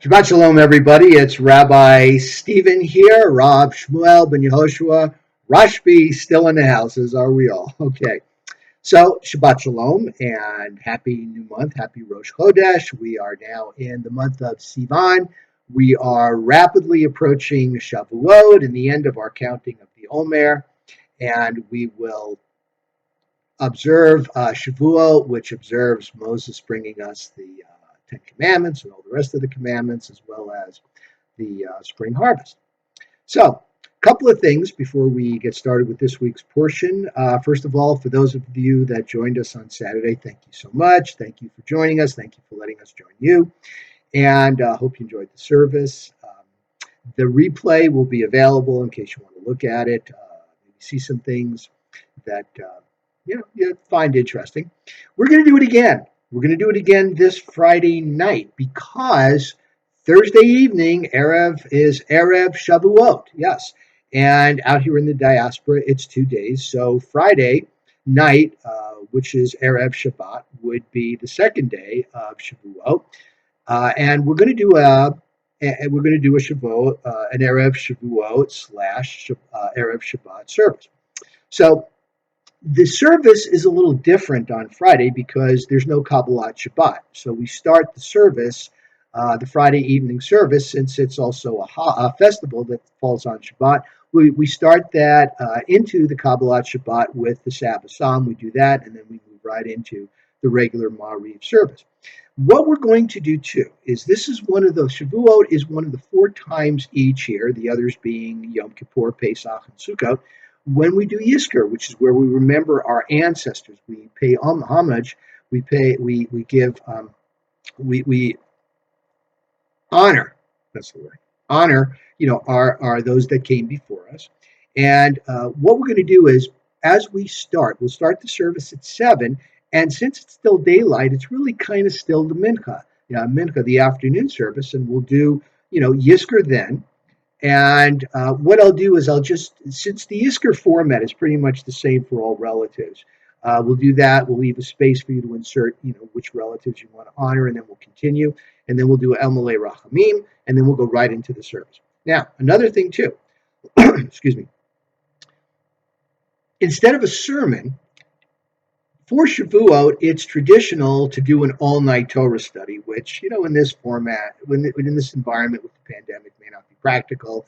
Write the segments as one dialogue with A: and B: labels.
A: Shabbat Shalom, everybody. It's Rabbi Stephen here, Rav Shmuel ben Yehoshua, Rashbi still in the house, as are we all. Okay, so Shabbat Shalom and happy new month, happy Rosh Chodesh. We are now in the month of Sivan. We are rapidly approaching Shavuot and the end of our counting of the Omer, and we will observe Shavuot, which observes Moses bringing us the Ten Commandments and all the rest of the commandments, as well as the spring harvest. So, a couple of things before we get started with this week's portion. First of all, for those of you that joined us on Saturday, thank you so much. Thank you for joining us. Thank you for letting us join you. And hope you enjoyed the service. The replay will be available in case you want to look at it, maybe see some things that you find interesting. We're going to do it again. We're going to do it again this Friday night because Thursday evening, Erev is Erev Shavuot. Yes. And out here in the diaspora, it's 2 days. So Friday night, which is Erev Shabbat, would be the second day of Shavuot. And we're going to do a Shavuot, an Erev Shavuot slash Erev Shabbat service. So the service is a little different on Friday because there's no Kabbalat Shabbat. So we start the service, the Friday evening service, since it's also a festival that falls on Shabbat. We start that into the Kabbalat Shabbat with the Sabbath Psalm. We do that, and then we move right into the regular Ma'ariv service. What we're going to do too is Shavuot is one of the 4 times each year, the others being Yom Kippur, Pesach, and Sukkot, when we do Yizkor, which is where we remember our ancestors. We pay homage, we honor, that's the word, honor, are those that came before us. And what we're going to do is, as we'll start the service at 7, and since it's still daylight, it's really kind of still the mincha, the afternoon service, and we'll do, Yizkor then. And what I'll do is since the Yizkor format is pretty much the same for all relatives, we'll do that. We'll leave a space for you to insert, which relatives you want to honor, and then we'll continue. And then we'll do El Malei Rachamim, and then we'll go right into the service. Now, another thing too, excuse me. Instead of a sermon, for Shavuot, it's traditional to do an all-night Torah study, which, in this format, in this environment with the pandemic, may not be practical.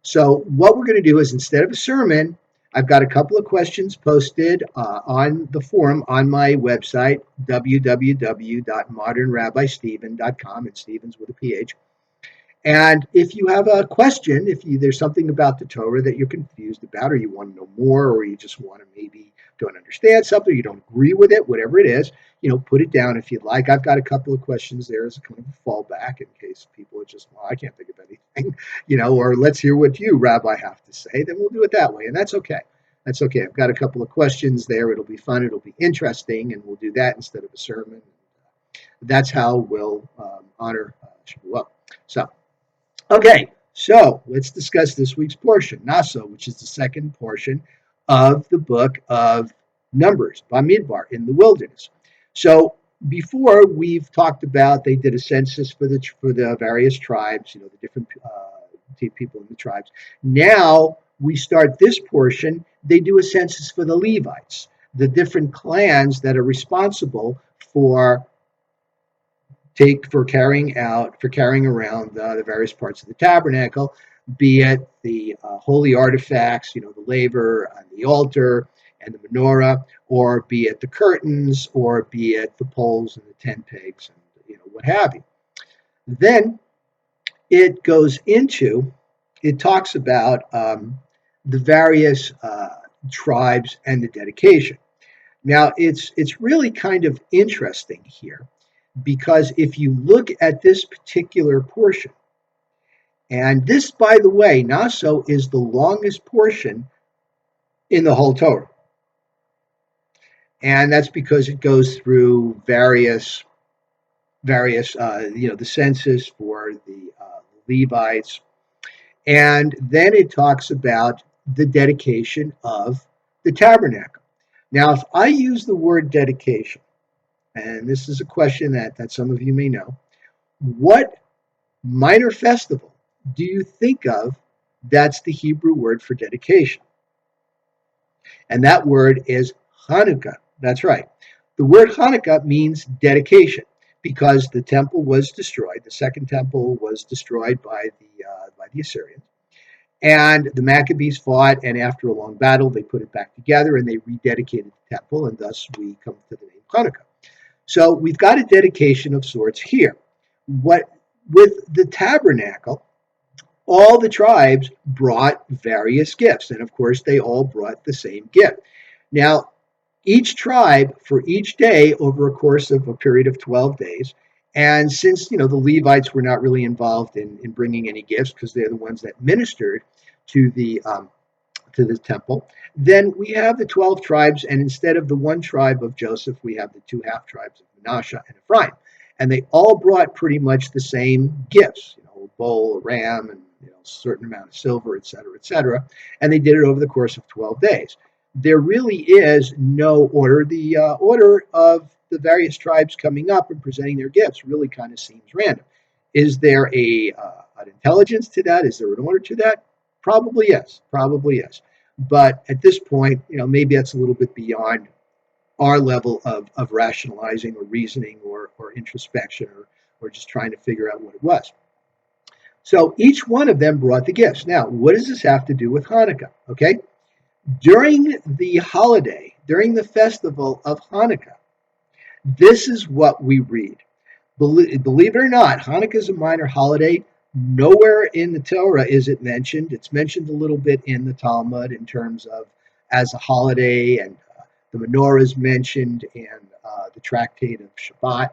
A: So what we're going to do is, instead of a sermon, I've got a couple of questions posted on the forum on my website, www.modernrabbistephen.com, and Stevens with a PH. And if you have a question, there's something about the Torah that you're confused about, or you want to know more, or you just want to maybe don't understand something, you don't agree with it, whatever it is, put it down if you'd like. I've got a couple of questions there as a kind of a fallback in case people are just, I can't think of anything, or let's hear what you, Rabbi, have to say. Then we'll do it that way, and that's okay. That's okay. I've got a couple of questions there. It'll be fun. It'll be interesting, and we'll do that instead of a sermon. That's how we'll honor Shavuot. Okay, so let's discuss this week's portion, Naso, which is the second portion of the book of Numbers, Bamidbar, in the wilderness. So before, we've talked about they did a census for the various tribes, the different people in the tribes. Now we start this portion. They do a census for the Levites, the different clans that are responsible for carrying around the various parts of the tabernacle, be it the holy artifacts, the laver on the altar and the menorah, or be it the curtains, or be it the poles and the tent pegs, and what have you. Then it talks about the various tribes and the dedication. Now it's really kind of interesting here, because if you look at this particular portion, and this, by the way, Naso is the longest portion in the whole Torah. And that's because it goes through various the census for the Levites. And then it talks about the dedication of the tabernacle. Now, if I use the word dedication, and this is a question that some of you may know, What minor festival do you think of that's the Hebrew word for dedication? And that word is Hanukkah. That's right. The word Hanukkah means dedication because the temple was destroyed. The second temple was destroyed by the Assyrians. And the Maccabees fought, and after a long battle, they put it back together and they rededicated the temple, and thus we come to the name Hanukkah. So we've got a dedication of sorts here. What with the tabernacle, all the tribes brought various gifts, and of course, they all brought the same gift. Now, each tribe for each day over a course of a period of 12 days. And since the Levites were not really involved in bringing any gifts because they're the ones that ministered to the temple, then we have the 12 tribes, and instead of the one tribe of Joseph, we have the two half tribes of Manasseh and Ephraim, and they all brought pretty much the same gifts, a bull, a ram, and a certain amount of silver, etc., and they did it over the course of 12 days. There really is no order. The order of the various tribes coming up and presenting their gifts really kind of seems random. Is there an intelligence to that? Is there an order to that? Probably yes. Probably yes. But at this point, maybe that's a little bit beyond our level of rationalizing or reasoning or introspection or just trying to figure out what it was. So each one of them brought the gifts. Now, what does this have to do with Hanukkah? Okay. During the holiday, during the festival of Hanukkah, this is what we read. Believe it or not, Hanukkah is a minor holiday. Nowhere in the Torah is it mentioned. It's mentioned a little bit in the Talmud in terms of as a holiday, and the menorah is mentioned, and the tractate of Shabbat.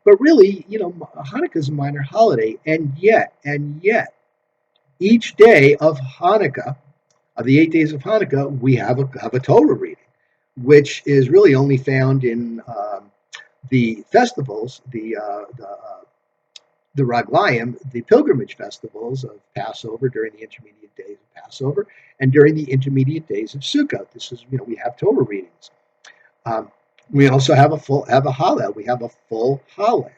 A: But really, Hanukkah is a minor holiday, and yet, each day of Hanukkah, of the 8 days of Hanukkah, we have a Torah reading, which is really only found in the festivals, the Raglayim, the pilgrimage festivals of Passover during the intermediate days of Passover and during the intermediate days of Sukkot. This is, we have Torah readings. We also have a Hallel. We have a full Hallel.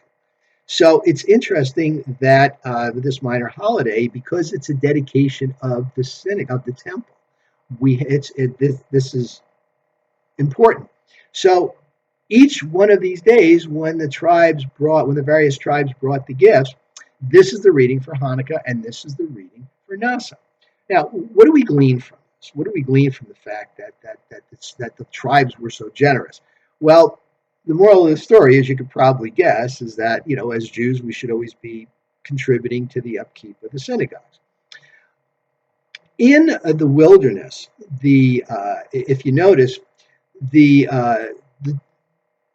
A: So it's interesting that this minor holiday, because it's a dedication of the synagogue, of the temple, this is important. So each one of these days, when the various tribes brought the gifts, this is the reading for Hanukkah, and this is the reading for Naso. Now, what do we glean from this? What do we glean from the fact that the tribes were so generous? Well, the moral of the story, as you could probably guess, is that as Jews, we should always be contributing to the upkeep of the synagogues. In the wilderness, if you notice, the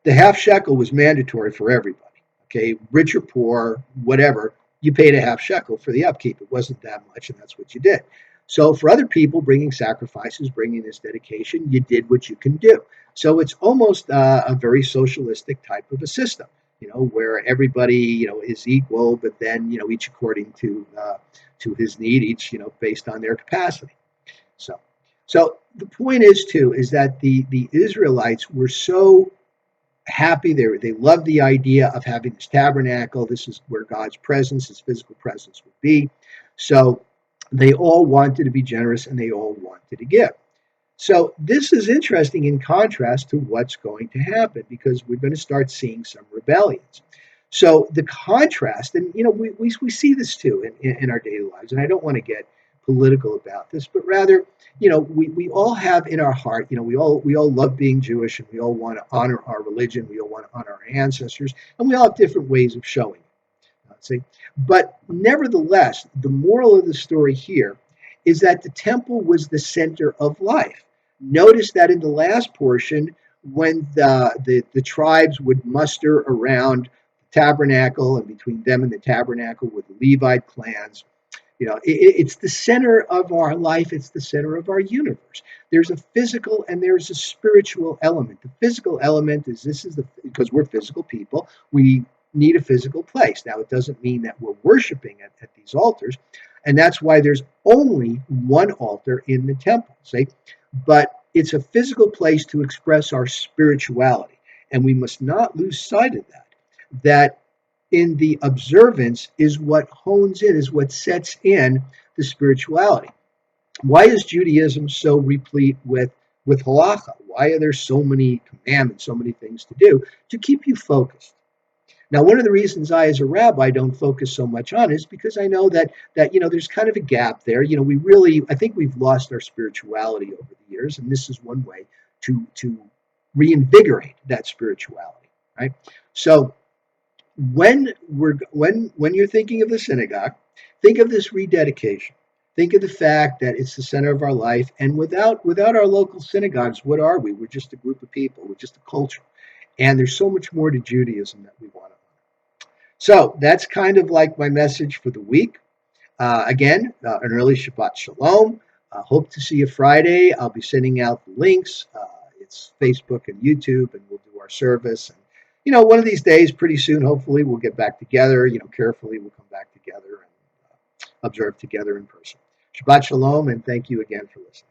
A: half shekel was mandatory for everybody. Okay, rich or poor, whatever, you paid a half shekel for the upkeep. It wasn't that much, and that's what you did. So for other people, bringing sacrifices, bringing this dedication, you did what you can do. So it's almost a very socialistic type of a system, where everybody, is equal, but then, each according to his need, each, based on their capacity. So the point is that the Israelites were so happy. They loved the idea of having this tabernacle. This is where God's presence, his physical presence, would be. So they all wanted to be generous, and they all wanted to give. So this is interesting in contrast to what's going to happen, because we're going to start seeing some rebellions. So the contrast, and we see this too in our daily lives, and I don't want to get political about this, but rather, we all have in our heart, we all love being Jewish, and we all want to honor our religion, we all want to honor our ancestors, and we all have different ways of showing it. See, but nevertheless, the moral of the story here is that the temple was the center of life. Notice that in the last portion, when the tribes would muster around the tabernacle, and between them and the tabernacle were the Levite clans, it's the center of our life. It's the center of our universe. There's a physical and there's a spiritual element. The physical element is because we're physical people, we need a physical place. Now, it doesn't mean that we're worshiping at these altars, and that's why there's only one altar in the temple, see? But it's a physical place to express our spirituality, and we must not lose sight of that in the observance is what hones in, is what sets in the spirituality. Why is Judaism so replete with halacha? Why are there so many commandments, so many things to do? To keep you focused. Now, one of the reasons I, as a rabbi, don't focus so much on it is because I know that there's kind of a gap there. I think we've lost our spirituality over the years, and this is one way to reinvigorate that spirituality, right? So when you're thinking of the synagogue, think of this rededication. Think of the fact that it's the center of our life, and without our local synagogues, what are we? We're just a group of people. We're just a culture, and there's so much more to Judaism that we want to. So that's kind of like my message for the week. Again, an early Shabbat Shalom. Hope to see you Friday. I'll be sending out the links. It's Facebook and YouTube, and we'll do our service. And one of these days, pretty soon, hopefully, we'll get back together. Carefully, we'll come back together and observe together in person. Shabbat Shalom, and thank you again for listening.